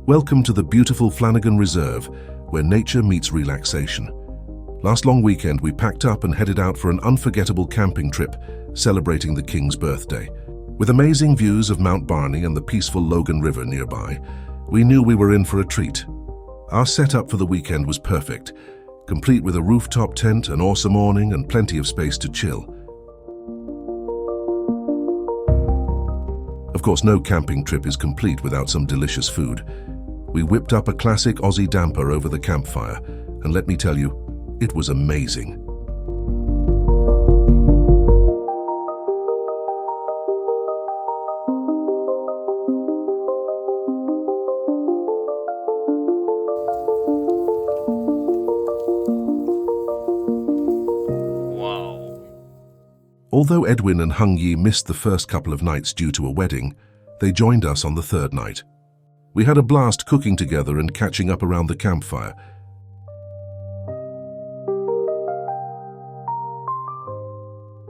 Welcome to the beautiful Flanagan Reserve, where nature meets relaxation. Last long weekend, we packed up and headed out for an unforgettable camping trip, celebrating the King's birthday. With amazing views of Mount Barney and the peaceful Logan River nearby, we knew we were in for a treat. Our setup for the weekend was perfect, complete with a rooftop tent, an awesome awning, and plenty of space to chill. Of course, no camping trip is complete without some delicious food. We whipped up a classic Aussie damper over the campfire, and let me tell you, it was amazing. Although Edwin and Hung Yi missed the first couple of nights due to a wedding, they joined us on the third night. We had a blast cooking together and catching up around the campfire.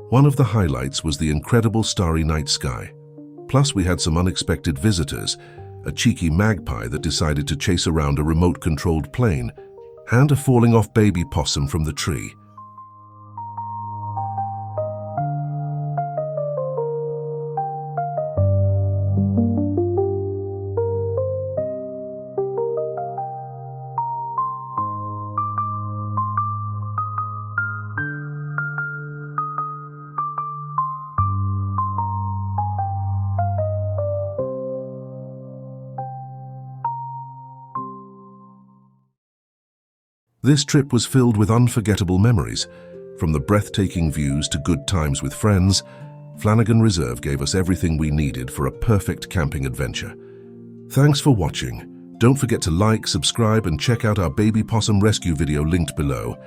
One of the highlights was the incredible starry night sky. Plus, we had some unexpected visitors, a cheeky magpie that decided to chase around a remote-controlled plane, and a falling-off baby possum from the tree. This trip was filled with unforgettable memories. From the breathtaking views to good times with friends, Flanagan Reserve gave us everything we needed for a perfect camping adventure. Thanks for watching. Don't forget to like, subscribe, and check out our baby possum rescue video linked below.